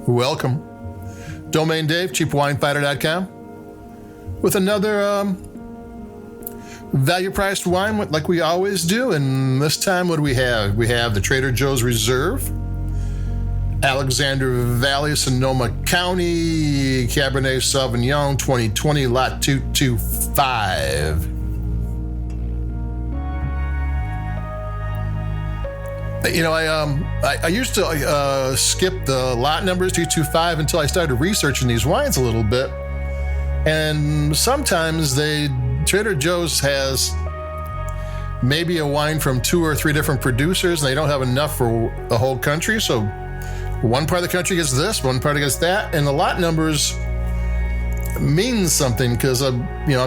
welcome. Domain Dave, cheapwinefighter.com, with another value-priced wine like we always do. And this time, what do we have? We have the Trader Joe's Reserve, Alexander Valley, Sonoma County, Cabernet Sauvignon 2020, lot 225. You know, I used to skip the lot numbers 225 until I started researching these wines a little bit. And sometimes Trader Joe's has maybe a wine from 2 or 3 different producers, and they don't have enough for the whole country. So one part of the country gets this, one part gets that, and the lot numbers means something, because I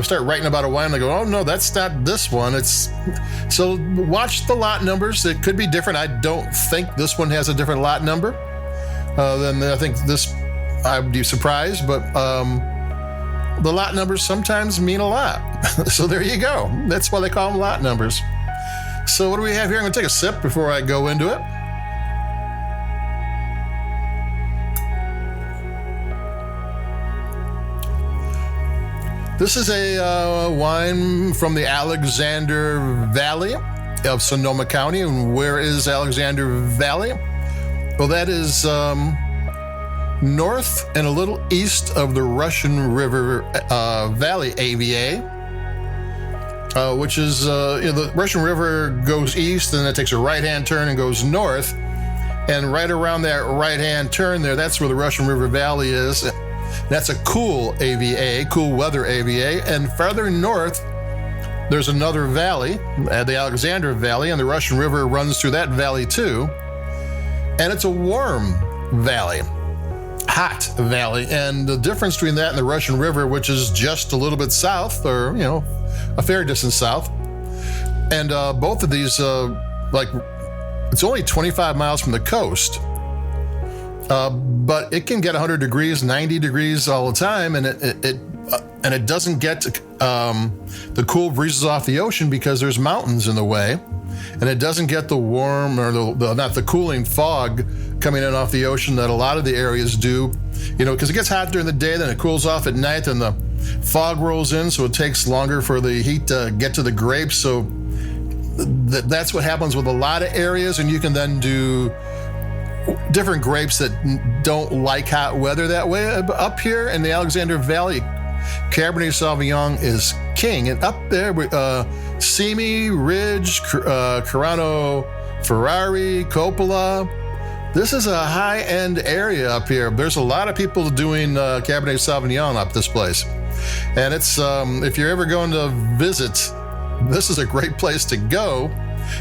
start writing about a wine and I go, oh no, that's not this one. So watch the lot numbers. It could be different. I don't think this one has a different lot number than I think this. I'd be surprised, but the lot numbers sometimes mean a lot. So there you go. That's why they call them lot numbers. So what do we have here? I'm going to take a sip before I go into it. This is a wine from the Alexander Valley of Sonoma County. And where is Alexander Valley? Well, that is north and a little east of the Russian River Valley AVA, which is, the Russian River goes east and it takes a right-hand turn and goes north. And right around that right-hand turn there, that's where the Russian River Valley is. That's a cool AVA, cool weather AVA. And farther north, there's another valley, the Alexander Valley, and the Russian River runs through that valley too. And it's a warm valley, hot valley. And the difference between that and the Russian River, which is just a little bit south, or, a fair distance south. And both of these, it's only 25 miles from the coast. But it can get 100 degrees, 90 degrees all the time, and it doesn't get the cool breezes off the ocean because there's mountains in the way, and it doesn't get the warm or not the cooling fog coming in off the ocean that a lot of the areas do. Because it gets hot during the day, then it cools off at night, and the fog rolls in, so it takes longer for the heat to get to the grapes. So that's what happens with a lot of areas, and you can then do different grapes that don't like hot weather that way. Up here in the Alexander Valley, Cabernet Sauvignon is king. And up there, Simi, Ridge, Carano, Ferrari, Coppola. This is a high-end area up here. There's a lot of people doing Cabernet Sauvignon up this place. And it's if you're ever going to visit, this is a great place to go,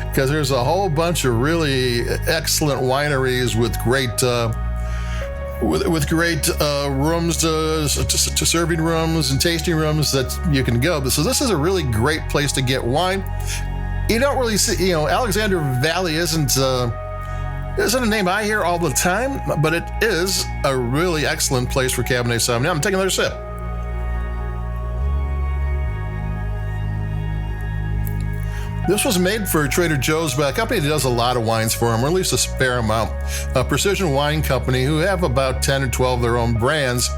because there's a whole bunch of really excellent wineries with great rooms to serving rooms and tasting rooms that you can go. So this is a really great place to get wine. You don't really see, Alexander Valley isn't a name I hear all the time, but it is a really excellent place for Cabernet Sauvignon. I'm taking another sip. This was made for Trader Joe's by a company that does a lot of wines for them, or at least a fair amount. A Precision Wine Company, who have about 10 or 12 of their own brands.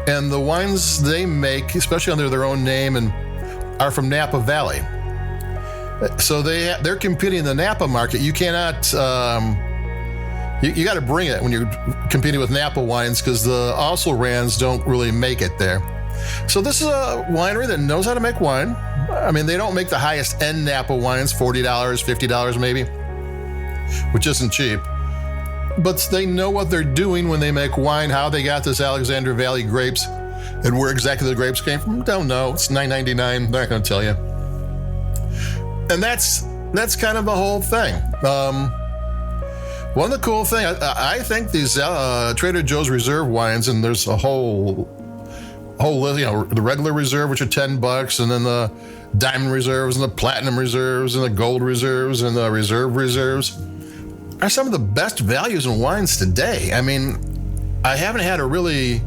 And the wines they make, especially under their own name, are from Napa Valley. So they're competing in the Napa market. You cannot, you got to bring it when you're competing with Napa wines, because the also-rans don't really make it there. So this is a winery that knows how to make wine. I mean, they don't make the highest end Napa wines, $40, $50 maybe, which isn't cheap. But they know what they're doing when they make wine, how they got this Alexander Valley grapes, and where exactly the grapes came from. Don't know. It's $9.99. They're not going to tell you. And that's kind of the whole thing. One of the cool things, I think these Trader Joe's Reserve wines, and there's a whole list, the regular reserve, which are $10, and then the diamond reserves and the platinum reserves and the gold reserves and the reserve reserves are some of the best values in wines today. I mean, I haven't had a really,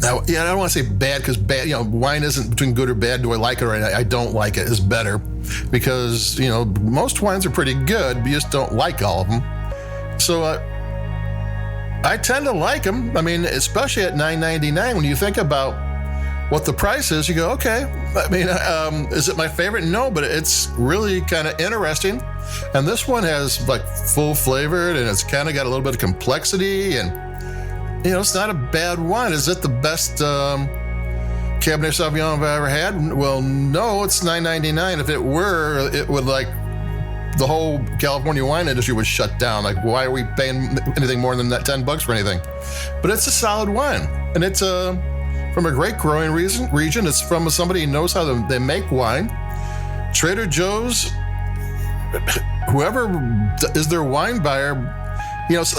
I don't want to say bad, because bad, wine isn't between good or bad. Do I like it or I don't like it is better, because, most wines are pretty good, but you just don't like all of them. So I tend to like them. I mean, especially at $9.99. When you think about what the price is, you go, okay. I mean, is it my favorite? No, but it's really kind of interesting. And this one has like full flavored, and it's kind of got a little bit of complexity, and it's not a bad wine. Is it the best Cabernet Sauvignon I've ever had? Well, no, it's $9.99. If it were, it would the whole California wine industry was shut down. Like, why are we paying anything more than that $10 for anything? But it's a solid wine, and it's from a great growing region. It's from somebody who knows how they make wine. Trader Joe's, whoever is their wine buyer,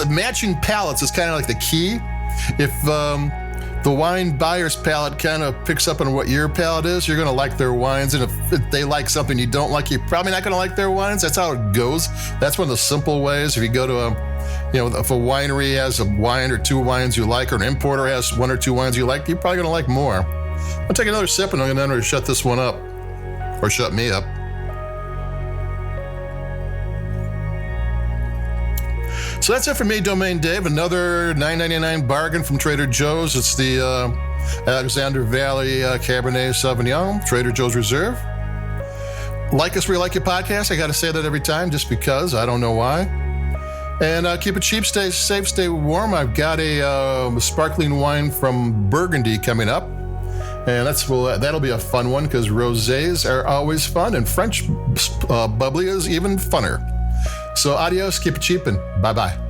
matching palates is kind of like the key. If the wine buyer's palate kind of picks up on what your palate is, you're going to like their wines. And if they like something you don't like, you're probably not going to like their wines. That's how it goes. That's one of the simple ways. If you go to if a winery has a wine or two wines you like, or an importer has one or two wines you like, you're probably going to like more. I'll take another sip, and I'm going to shut this one up, or shut me up. So that's it for me, Domain Dave. Another $9.99 bargain from Trader Joe's. It's the Alexander Valley Cabernet Sauvignon, Trader Joe's Reserve. Like us where you like your podcast. I got to say that every time just because. I don't know why. And keep it cheap, stay safe, stay warm. I've got a sparkling wine from Burgundy coming up. And that'll be a fun one because rosés are always fun, and French bubbly is even funner. So adios, keep it cheap, and bye-bye.